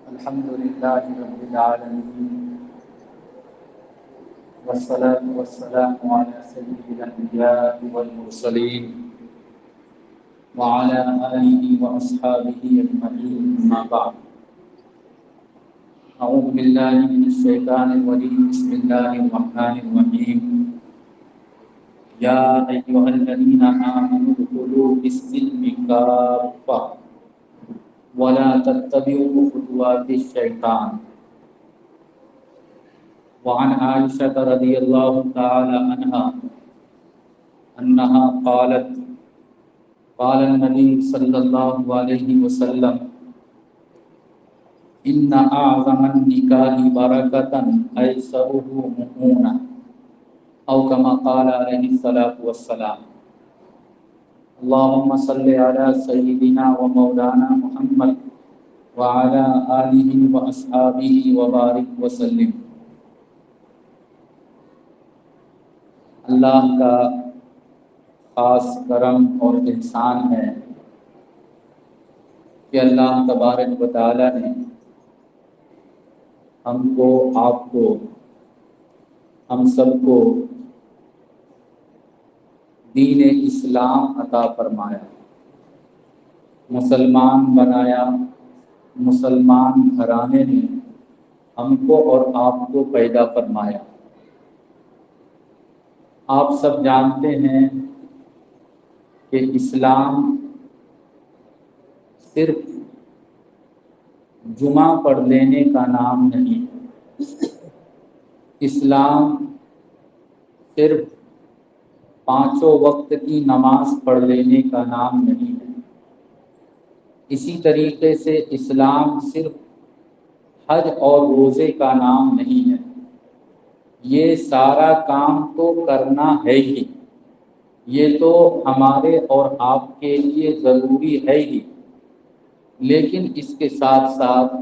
الحمد لله رب العالمين والصلاة والسلام على سيد الأنبياء والمرسلين وعلى آله وأصحابه أجمعين أما بعد أعوذ بالله من الشيطان الرجيم بسم الله الرحمن الرحيم يا أيها الذين آمنوا ادخلوا في السلم كافة ولا تتبعوا خطوات الشيطان وعن عائشة رضي الله تعالى عنها أنها قالت قال النبي صلى الله عليه وسلم إن أعظم النكاح بركة أيسره مؤونة أو كما قال عليه الصلاة والسلام اللهم صل على سيدنا ومولانا محمد وعلى آله وأصحابه وبارك وسلم۔ اللہ کا خاص کرم اور احسان ہے کہ اللہ تبارک و تعالی نے ہم کو، آپ کو، ہم سب کو دین اسلام عطا فرمایا، مسلمان بنایا، مسلمان گھرانے نے ہم کو اور آپ کو پیدا فرمایا۔ آپ سب جانتے ہیں کہ اسلام صرف جمعہ پڑھ لینے کا نام نہیں ہے، اسلام صرف 5 وقت کی نماز پڑھ لینے کا نام نہیں ہے، اسی طریقے سے اسلام صرف حج اور روزے کا نام نہیں ہے۔ یہ سارا کام تو کرنا ہے ہی، یہ تو ہمارے اور آپ کے لیے ضروری ہے ہی، لیکن اس کے ساتھ ساتھ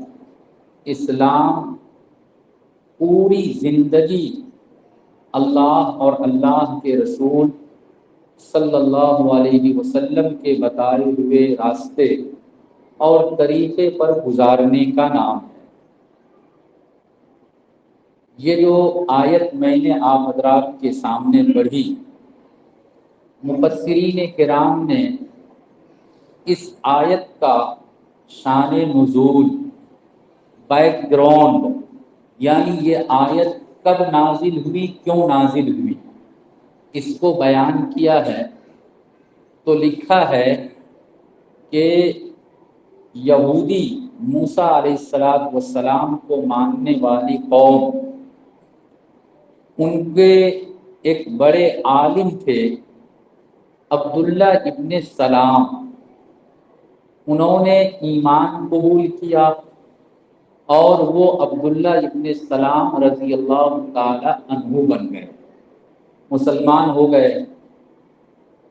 اسلام پوری زندگی اللہ اور اللہ کے رسول صلی اللہ علیہ وسلم کے بتائے ہوئے راستے اور طریقے پر گزارنے کا نام ہے۔ یہ جو آیت میں نے آپ حضرات کے سامنے پڑھی، مفسرین کرام نے اس آیت کا شان نزول، بیک گراؤنڈ، یعنی یہ آیت کب نازل ہوئی، کیوں نازل ہوئی، اس کو بیان کیا ہے۔ تو لکھا ہے کہ یہودی موسیٰ علیہ السلام کو ماننے والی قوم، ان کے ایک بڑے عالم تھے عبداللہ ابن سلام، انہوں نے ایمان قبول کیا اور وہ عبداللہ ابن سلام رضی اللہ تعالی عنہ بن گئے، مسلمان ہو گئے۔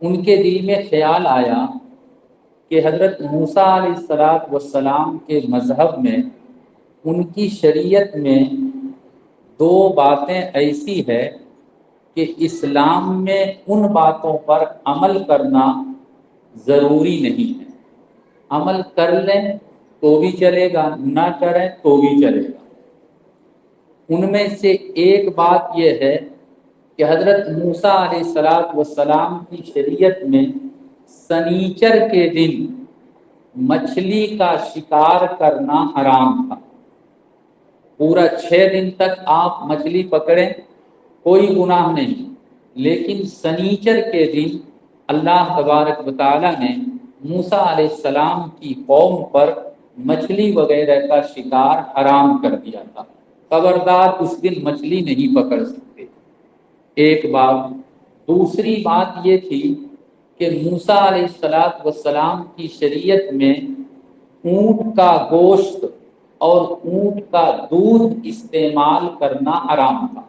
ان کے دل میں خیال آیا کہ حضرت موسیٰ علیہ السلام کے مذہب میں، ان کی شریعت میں 2 باتیں ایسی ہے کہ اسلام میں ان باتوں پر عمل کرنا ضروری نہیں ہے، عمل کر لیں تو بھی چلے گا، نہ کریں تو بھی چلے گا۔ ان میں سے ایک بات یہ ہے کہ حضرت موسیٰ علیہ السلام کی شریعت میں سنیچر کے دن مچھلی کا شکار کرنا حرام تھا۔ پورا 6 دن تک آپ مچھلی پکڑیں کوئی گناہ نہیں، لیکن سنیچر کے دن اللہ تبارک و تعالی نے موسیٰ علیہ السلام کی قوم پر مچھلی وغیرہ کا شکار حرام کر دیا تھا، خبردار اس دن مچھلی نہیں پکڑ سکتے۔ ایک بات۔ دوسری بات یہ تھی کہ موسیٰ علیہ السلام کی شریعت میں اونٹ کا گوشت اور اونٹ کا دودھ استعمال کرنا حرام تھا۔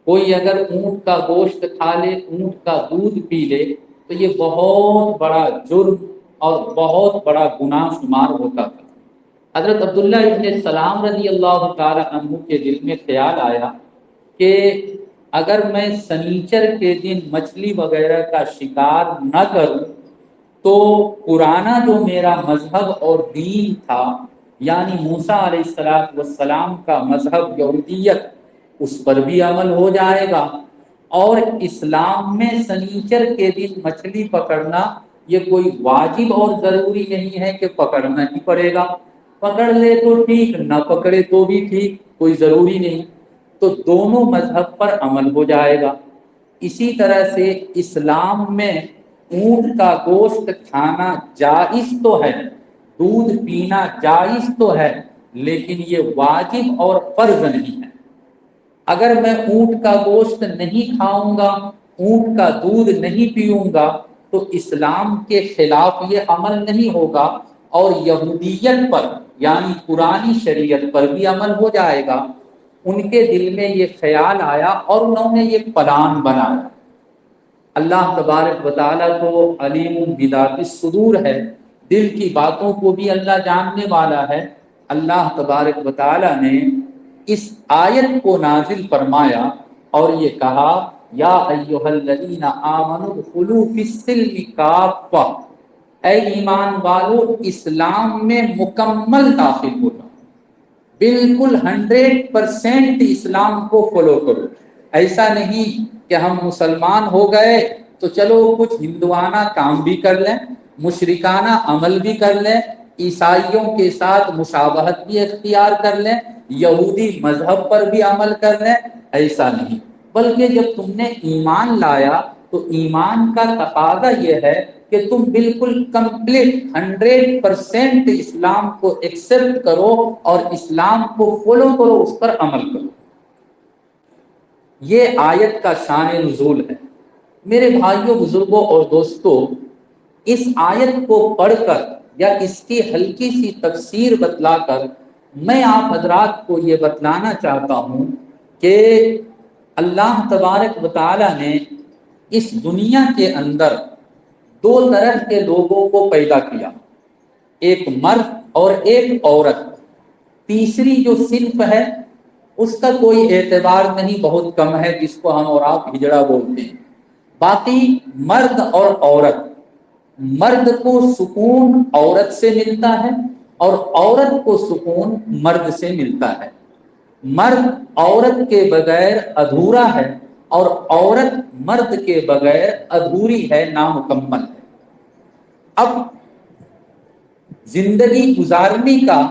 کوئی اگر اونٹ کا گوشت کھا لے، اونٹ کا دودھ پی لے تو یہ بہت بڑا جرم اور بہت بڑا گناہ شمار ہوتا تھا۔ حضرت عبداللہ ابن سلام رضی اللہ تعالی عنہ کے دل میں خیال آیا کہ اگر میں سنیچر کے دن مچھلی وغیرہ کا شکار نہ کروں تو پرانا جو میرا مذہب اور دین تھا یعنی موسیٰ علیہ السلام کا مذہب یہودیت، اس پر بھی عمل ہو جائے گا۔ اور اسلام میں سنیچر کے دن مچھلی پکڑنا یہ کوئی واجب اور ضروری نہیں ہے کہ پکڑنا ہی پڑے گا، پکڑ لے تو ٹھیک، نہ پکڑے تو بھی ٹھیک، کوئی ضروری نہیں، تو دونوں مذہب پر عمل ہو جائے گا۔ اسی طرح سے اسلام میں اونٹ کا گوشت کھانا جائز تو ہے، دودھ پینا جائز تو ہے، لیکن یہ واجب اور فرض نہیں ہے۔ اگر میں اونٹ کا گوشت نہیں کھاؤں گا، اونٹ کا دودھ نہیں پیوں گا، تو اسلام کے خلاف یہ عمل نہیں ہوگا، اور یہودیت پر یعنی پرانی شریعت پر بھی عمل ہو جائے گا۔ ان کے دل میں یہ خیال آیا اور انہوں نے یہ پلان بنایا۔ اللہ تبارک و تعالیٰ کو علیم بذات الصدور ہے، دل کی باتوں کو بھی اللہ جاننے والا ہے۔ اللہ تبارک و تعالیٰ نے اس آیت کو نازل فرمایا اور یہ کہا، یا ایھا الذین آمنوا ادخلوا فی السلم کافۃ، اے ایمان والو اسلام میں مکمل داخل ہو جاؤ، بالکل 100% اسلام کو فالو کرو۔ ایسا نہیں کہ ہم مسلمان ہو گئے تو چلو کچھ ہندوانہ کام بھی کر لیں، مشرکانہ عمل بھی کر لیں، عیسائیوں کے ساتھ مشابہت بھی اختیار کر لیں، یہودی مذہب پر بھی عمل کر لیں، ایسا نہیں۔ بلکہ جب تم نے ایمان لایا تو ایمان کا تقاضا یہ ہے کہ تم بالکل کمپلیٹ 100% اسلام کو ایکسپٹ کرو اور اسلام کو فالو کرو، اس پر عمل کرو۔ یہ آیت کا شان نزول ہے۔ میرے بھائیوں، بزرگوں اور دوستوں، اس آیت کو پڑھ کر یا اس کی ہلکی سی تفسیر بتلا کر میں آپ حضرات کو یہ بتلانا چاہتا ہوں کہ اللہ تبارک و تعالی نے اس دنیا کے اندر دو طرح کے لوگوں کو پیدا کیا، ایک مرد اور ایک عورت۔ تیسری جو صنف ہے اس کا کوئی اعتبار نہیں، بہت کم ہے، جس کو ہم اور آپ ہجڑا بولتے ہیں۔ باقی مرد اور عورت، مرد کو سکون عورت سے ملتا ہے اور عورت کو سکون مرد سے ملتا ہے۔ مرد عورت کے بغیر ادھورا ہے اور عورت مرد کے بغیر ادھوری ہے، نامکمل ہے۔ اب زندگی گزارنے کا،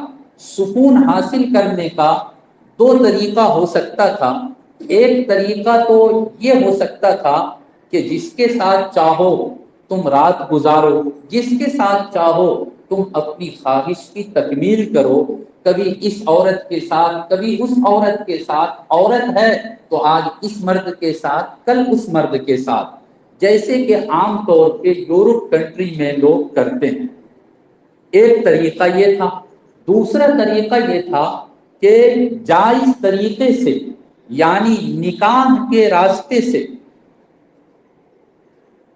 سکون حاصل کرنے کا دو طریقہ ہو سکتا تھا۔ ایک طریقہ تو یہ ہو سکتا تھا کہ جس کے ساتھ چاہو تم رات گزارو، جس کے ساتھ چاہو تم اپنی خواہش کی تکمیل کرو، کبھی اس عورت کے ساتھ کبھی اس عورت کے ساتھ، عورت ہے تو آج اس مرد کے ساتھ کل اس مرد کے ساتھ، جیسے کہ عام طور پہ یورپ کنٹری میں لوگ کرتے ہیں۔ ایک طریقہ یہ تھا۔ دوسرا طریقہ یہ تھا کہ جائز طریقے سے یعنی نکاح کے راستے سے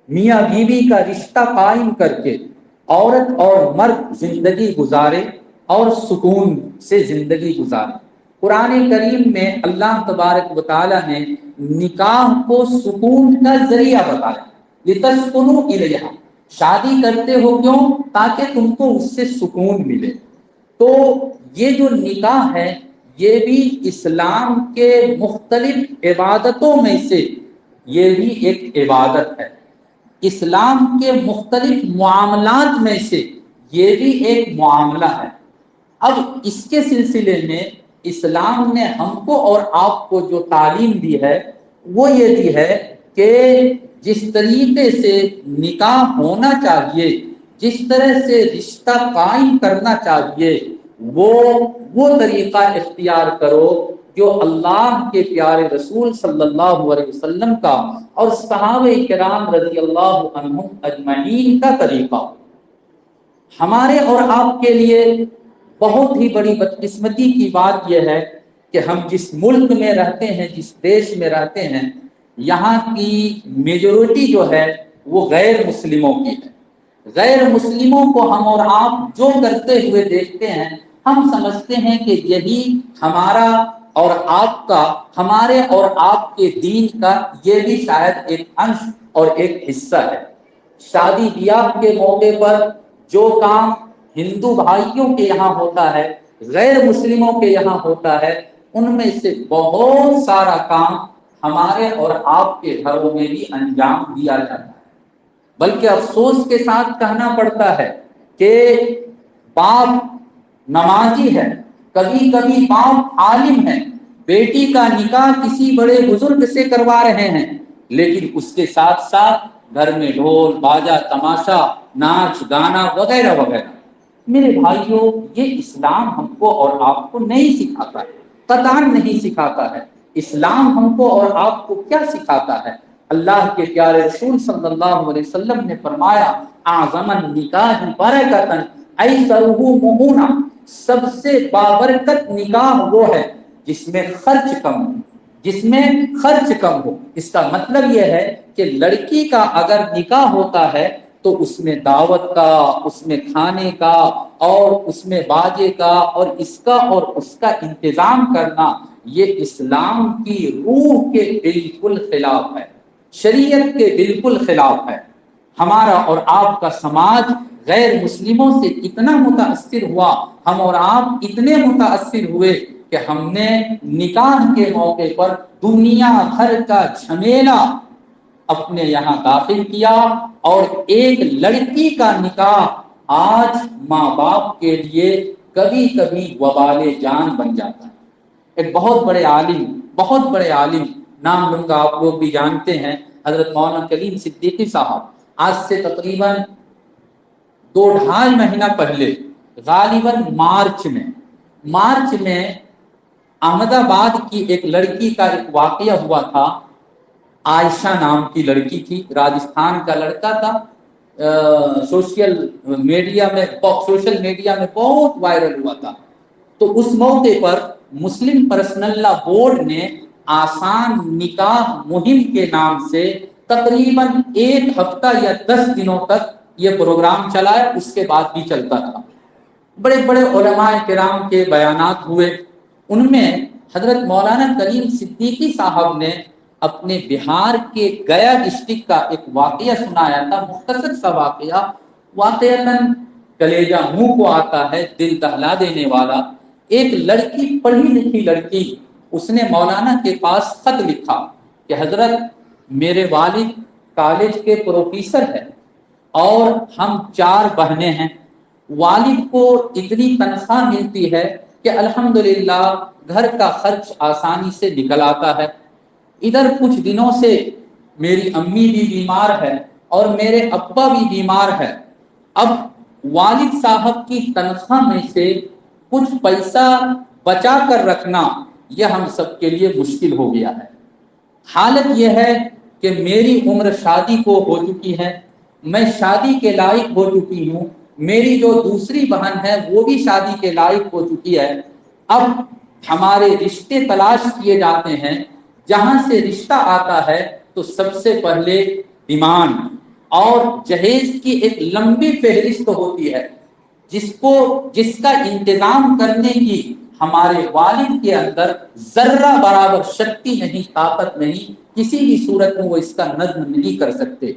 میاں بیوی کا رشتہ قائم کر کے عورت اور مرد زندگی گزارے اور سکون سے زندگی گزارے۔ قرآن کریم میں اللہ تبارک و تعالی نے نکاح کو سکون کا ذریعہ بتایا، لتسکنوا الیہا، شادی کرتے ہو کیوں؟ تاکہ تم کو اس سے سکون ملے۔ تو یہ جو نکاح ہے یہ بھی اسلام کے مختلف عبادتوں میں سے یہ بھی ایک عبادت ہے، اسلام کے مختلف معاملات میں سے یہ بھی ایک معاملہ ہے۔ اب اس کے سلسلے میں اسلام نے ہم کو اور آپ کو جو تعلیم دی ہے وہ یہ دی ہے کہ جس طریقے سے نکاح ہونا چاہیے، جس طرح سے رشتہ قائم کرنا چاہیے، وہ طریقہ اختیار کرو جو اللہ کے پیارے رسول صلی اللہ علیہ وسلم کا اور صحابہ کرام رضی اللہ عنہم اجمعین کا طریقہ۔ ہمارے اور آپ کے لیے بہت ہی بڑی بدقسمتی کی بات یہ ہے کہ ہم جس ملک میں رہتے ہیں، جس دیش میں رہتے ہیں، یہاں کی میجورٹی جو ہے وہ غیر مسلموں کی ہے۔ غیر مسلموں کو ہم اور آپ جو کرتے ہوئے دیکھتے ہیں، ہم سمجھتے ہیں کہ یہی ہمارا اور آپ کا، ہمارے اور آپ کے دین کا یہ بھی شاید ایک انش اور ایک حصہ ہے۔ شادی بیاہ کے موقع پر جو کام ہندو بھائیوں کے یہاں ہوتا ہے غیر مسلموں کے یہاں ہوتا ہے، ان میں سے بہت سارا کام ہمارے اور آپ کے گھروں میں بھی انجام دیا جاتا ہے۔ بلکہ افسوس کے ساتھ کہنا پڑتا ہے کہ باپ نمازی ہے، کبھی کبھی باپ عالم ہے، بیٹی کا نکاح کسی بڑے بزرگ سے کروا رہے ہیں، لیکن اس کے ساتھ ساتھ گھر میں ڈھول باجا تماشا ناچ گانا وغیرہ وغیرہ۔ میرے بھائیوں، یہ اسلام ہم کو اور آپ کو نہیں سکھاتا ہے، قطعاً نہیں سکھاتا ہے۔ اسلام ہم کو اور آپ کو کیا سکھاتا ہے؟ اللہ کے پیارے رسول صلی اللہ علیہ وسلم نے فرمایا، اعظم النکاح برکۃ ایسرہ مؤونہ، سب سے بابرکت نکاح وہ ہے جس میں خرچ کم ہو، جس میں خرچ کم ہو۔ اس کا مطلب یہ ہے کہ لڑکی کا اگر نکاح ہوتا ہے تو اس میں دعوت کا، اس میں کھانے کا اور اس میں باجے کا اور اس کا اور اس کا انتظام کرنا، یہ اسلام کی روح کے بالکل خلاف ہے، شریعت کے بالکل خلاف ہے۔ ہمارا اور آپ کا سماج غیر مسلموں سے اتنا متاثر ہوا، ہم اور آپ اتنے متاثر ہوئے کہ ہم نے نکاح کے موقع پر دنیا بھر کا جھمیلا اپنے یہاں داخل کیا، اور ایک لڑکی کا نکاح آج ماں باپ کے لیے کبھی کبھی وبال جان بن جاتا ہے۔ ایک بہت بڑے عالم، نام لوں گا آپ لوگ بھی جانتے ہیں، حضرت مولانا کلیم صدیقی صاحب، آج سے تقریباً 2-2.5 مہینہ پہلے، غالباً مارچ میں احمد آباد کی ایک لڑکی کا ایک واقعہ ہوا تھا۔ عائشہ نام کی لڑکی تھی، راجستھان کا لڑکا تھا، سوشل میڈیا میں بہت وائرل ہوا تھا۔ تو اس موقع پر مسلم پرسنل لا بورڈ نے آسان نکاح مہم کے نام سے تقریباً 1 ہفتہ یا 10 دنوں تک یہ پروگرام چلایا، اس کے بعد بھی چلتا تھا۔ بڑے بڑے علماء کرام کے بیانات ہوئے، ان میں حضرت مولانا کلیم صدیقی صاحب نے اپنے بہار کے گیا ڈسٹرکٹ کا ایک واقعہ سنایا تھا، مختصر سا واقعتاً کلیجہ منہ کو آتا ہے، دل دہلا دینے والا۔ ایک لڑکی، پڑھی لکھی لڑکی، اس نے مولانا کے پاس خط لکھا کہ حضرت، میرے والد کالج کے پروفیسر ہیں اور ہم 4 بہنیں ہیں، والد کو اتنی تنخواہ ملتی ہے کہ الحمدللہ گھر کا خرچ آسانی سے نکل آتا ہے۔ ادھر کچھ دنوں سے میری امی بھی بیمار ہے اور میرے ابا بھی بیمار ہے۔ اب والد صاحب کی تنخواہ میں سے کچھ پیسہ بچا کر رکھنا یہ ہم سب کے لیے مشکل ہو گیا ہے۔ حالت یہ ہے کہ میری عمر شادی کو ہو چکی ہے، میں شادی کے لائق ہو چکی ہوں، میری جو دوسری بہن ہے وہ بھی شادی کے لائق ہو چکی ہے۔ اب ہمارے رشتے تلاش کیے جاتے ہیں، جہاں سے رشتہ آتا ہے تو سب سے پہلے ڈیمانڈ اور جہیز کی ایک لمبی فہرست ہوتی ہے، جس کا انتظام کرنے کی ہمارے والد کے اندر ذرہ برابر شکتی نہیں، طاقت نہیں، کسی بھی صورت میں وہ اس کا نظم نہیں کر سکتے۔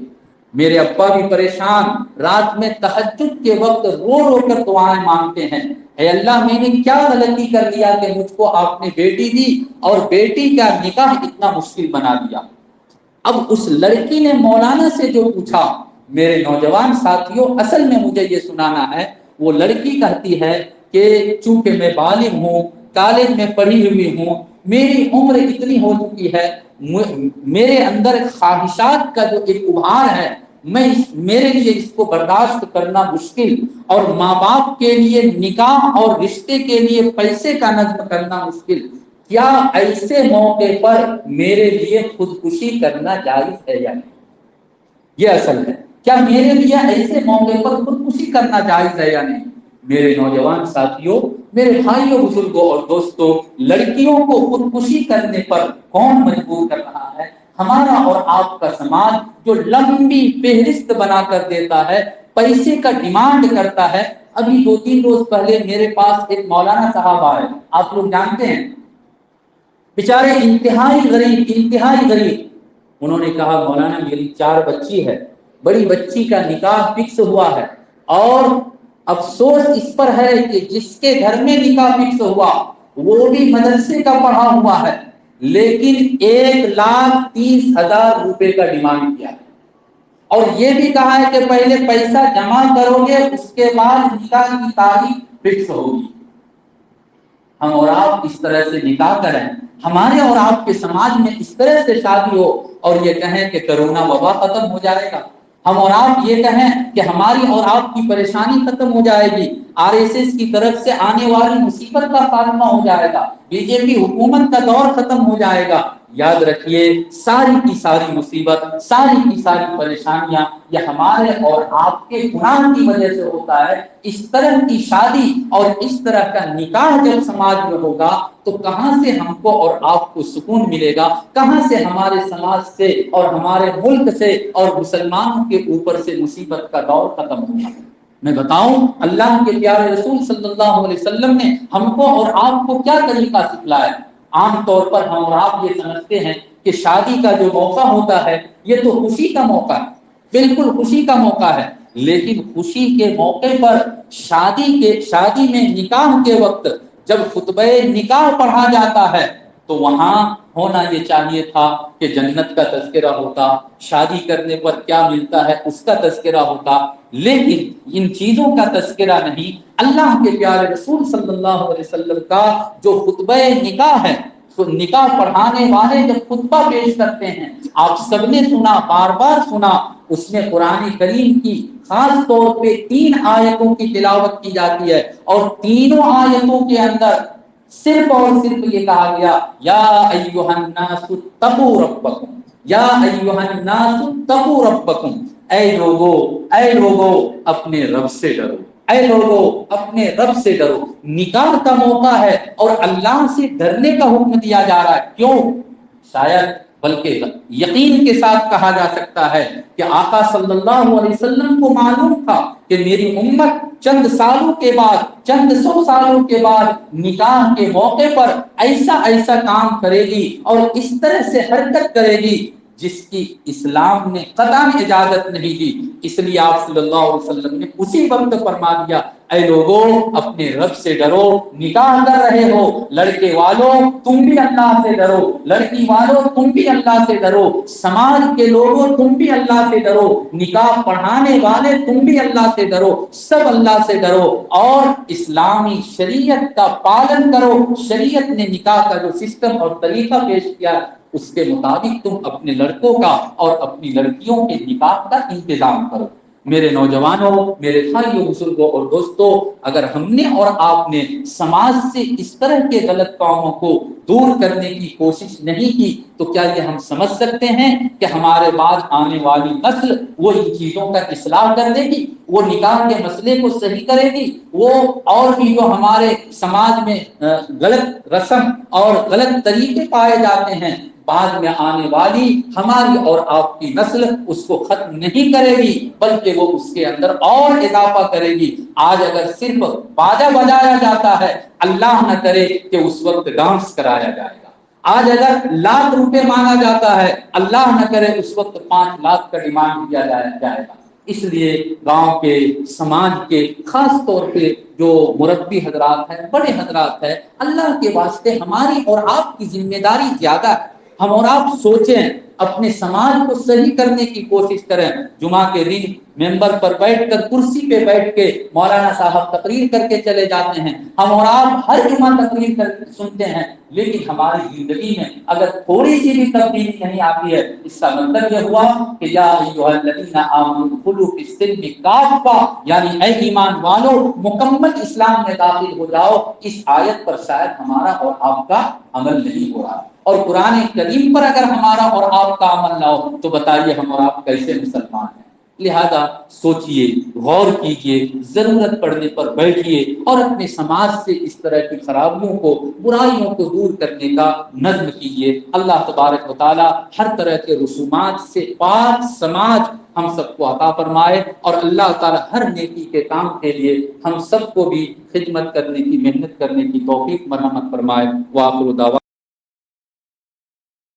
میرے ابا بھی پریشان، رات میں تہجد کے وقت رو رو کر دعائیں مانگتے ہیں، اے اللہ، میں نے کیا غلطی کر لیا کہ مجھ کو آپ نے بیٹی دی اور بیٹی کا نکاح اتنا مشکل بنا دیا۔ اب اس لڑکی نے مولانا سے جو پوچھا، میرے نوجوان ساتھیوں، اصل میں مجھے یہ سنانا ہے، وہ لڑکی کہتی ہے کہ چونکہ میں بالغ ہوں، کالج میں پڑھی ہوئی ہوں، میری عمر اتنی ہو چکی ہے، میرے اندر خواہشات کا جو ایک ابھار ہے، میرے لیے اس کو برداشت کرنا مشکل، اور ماں باپ کے لیے نکاح اور رشتے کے لیے پیسے کا نظم کرنا مشکل، کیا ایسے موقع پر میرے لیے خودکشی کرنا جائز ہے یا نہیں؟ یہ اصل ہے، کیا میرے لیے ایسے موقع پر خودکشی کرنا جائز ہے یا نہیں؟ میرے نوجوان ساتھیوں، میرے بھائیوں، بزرگوں اور دوستوں، لڑکیوں کو خودکشی کرنے پر کون مجبور کر رہا ہے؟ ہمارا اور آپ کا سماج، جو لمبی فہرست بنا کر دیتا ہے، پیسے کا ڈیمانڈ کرتا ہے۔ ابھی 2-3 روز پہلے میرے پاس ایک مولانا صاحب آئے، آپ لوگ جانتے ہیں، بیچارے انتہائی غریب۔ انہوں نے کہا، مولانا، میری 4 بچی ہے، بڑی بچی کا نکاح فکس ہوا ہے اور افسوس اس پر ہے کہ جس کے گھر میں نکاح فکس ہوا وہ بھی مدرسے کا پڑھا ہوا ہے، لیکن 1,30,000 روپے کا ڈیمانڈ کیا ہے، اور یہ بھی کہا ہے کہ پہلے پیسہ جمع کرو گے اس کے بعد نکاح کی تاریخ فکس ہوگی۔ ہم اور آپ اس طرح سے نکاح کریں، ہمارے اور آپ کے سماج میں اس طرح سے شادی ہو اور یہ کہیں کہ کرونا وبا ختم ہو جائے گا، ہم اور آپ یہ کہیں کہ ہماری اور آپ کی پریشانی ختم ہو جائے گی، RSS کی طرف سے آنے والی مصیبت کا خاتمہ ہو جائے گا، BJP حکومت کا دور ختم ہو جائے گا، یاد رکھیے ساری کی ساری مصیبت، ساری کی ساری پریشانیاں یہ ہمارے اور آپ کے گناہ کی وجہ سے ہوتا ہے۔ اس طرح کی شادی اور اس طرح کا نکاح جب سماج میں ہوگا تو کہاں سے ہم کو اور آپ کو سکون ملے گا، کہاں سے ہمارے سماج سے اور ہمارے ملک سے اور مسلمانوں کے اوپر سے مصیبت کا دور ختم ہوگا۔ میں بتاؤں اللہ کے پیارے رسول صلی اللہ علیہ وسلم نے ہم کو اور آپ کو کیا طریقہ سکھلایا۔ عام طور پر ہم اور آپ یہ سمجھتے ہیں کہ شادی کا جو موقع ہوتا ہے یہ تو خوشی کا موقع ہے، بالکل خوشی کا موقع ہے، لیکن خوشی کے موقع پر شادی میں نکاح کے وقت جب خطبہ نکاح پڑھا جاتا ہے تو وہاں ہونا یہ چاہیے تھا کہ جنت کا تذکرہ ہوتا، شادی کرنے پر کیا ملتا ہے اس کا تذکرہ ہوتا، لیکن ان چیزوں کا تذکرہ نہیں۔ اللہ کے پیارے رسول صلی اللہ علیہ وسلم کا جو خطبہ نکاح ہے، تو نکاح پڑھانے والے جب خطبہ پیش کرتے ہیں، آپ سب نے سنا، بار بار سنا، اس میں قرآن کریم کی خاص طور پہ 3 آیتوں کی تلاوت کی جاتی ہے، اور تینوں آیتوں کے اندر صرف اور صرف یہ کہا گیا یا ایھا الناس اتقوا ربکم، یا ایھا الناس اتقوا ربکم، اے لوگو اپنے رب سے ڈرو، اے لوگو اپنے رب سے ڈرو۔ نکاح کا موقع ہے اور اللہ سے ڈرنے کا حکم دیا جا رہا ہے، کیوں؟ شاید بلکہ یقین کے ساتھ کہا جا سکتا ہے کہ آقا صلی اللہ علیہ وسلم کو معلوم تھا کہ میری امت چند سالوں کے بعد، چند 100 سالوں کے بعد نکاح کے موقع پر ایسا کام کرے گی اور اس طرح سے حرکت کرے گی جس کی اسلام نے قطعاً اجازت نہیں دی، اس لیے آپ صلی اللہ علیہ وسلم نے اسی وقت فرما دیا اے لوگوں اپنے رب سے ڈرو، نکاح کر رہے ہو لڑکے والوں تم بھی اللہ سے ڈرو، لڑکی والوں تم بھی اللہ سے ڈرو، سماج کے لوگوں تم بھی اللہ سے ڈرو، نکاح پڑھانے والے تم بھی اللہ سے ڈرو، سب اللہ سے ڈرو اور اسلامی شریعت کا پالن کرو۔ شریعت نے نکاح کا جو سسٹم اور طریقہ پیش کیا اس کے مطابق تم اپنے لڑکوں کا اور اپنی لڑکیوں کے نکاح کا انتظام کرو۔ میرے نوجوانوں، میرے بھائیوں، بزرگوں اور دوستوں، اگر ہم نے اور آپ نے سماج سے اس طرح کے غلط کاموں کو دور کرنے کی کوشش نہیں کی تو کیا یہ ہم سمجھ سکتے ہیں کہ ہمارے بعد آنے والی نسل وہ ان چیزوں کا اصلاح کر دے گی، وہ نکاح کے مسئلے کو صحیح کرے گی، وہ اور بھی جو ہمارے سماج میں غلط رسم اور غلط طریقے پائے جاتے ہیں بعد میں آنے والی ہماری اور آپ کی نسل اس کو ختم نہیں کرے گی بلکہ وہ اس کے اندر اور اضافہ کرے گی۔ آج اگر صرف باجا بجایا جاتا ہے، اللہ نہ کرے کہ اس وقت ڈانس کرایا جائے گا۔ آج اگر لاکھ روپے مانگا جاتا ہے، اللہ نہ کرے اس وقت 5 لاکھ کا ڈیمانڈ کیا جائے گا۔ اس لیے گاؤں کے، سماج کے، خاص طور پہ جو مربی حضرات ہیں، بڑے حضرات ہیں، اللہ کے واسطے ہماری اور آپ کی ذمہ داری زیادہ ہے۔ ہم اور آپ سوچیں، اپنے سماج کو صحیح کرنے کی کوشش کریں۔ جمعہ کے دن ممبر پر بیٹھ کر، کرسی پہ بیٹھ کے مولانا صاحب تقریر کر کے چلے جاتے ہیں، ہم اور آپ ہر جمعہ تقریر سنتے ہیں، لیکن ہماری زندگی میں اگر تھوڑی سی بھی تبدیلی نہیں آتی ہے اس کا مطلب یہ ہوا کہ یا ایھا الذین آمنوا ادخلوا فی السلم کافہ، یعنی اے ایمان والو مکمل اسلام میں داخل ہو جاؤ۔ اس آیت پر شاید ہمارا اور آپ کا عمل نہیں ہو رہا، اور قرآن کریم پر اگر ہمارا اور آپ کا عمل نہ ہو تو بتائیے ہم اور آپ کیسے مسلمان ہیں؟ لہذا سوچئے، غور کیجئے، ضرورت پڑنے پر بیٹھیے اور اپنے سماج سے اس طرح کی خرابیوں کو، برائیوں کو دور کرنے کا نظم کیجئے۔ اللہ تبارک و تعالی ہر طرح کے رسومات سے پاک سماج ہم سب کو عطا فرمائے، اور اللہ تعالی ہر نیکی کے کام کے لیے ہم سب کو بھی خدمت کرنے کی، محنت کرنے کی توفیق مرحمت فرمائے۔ وآخر دعوانا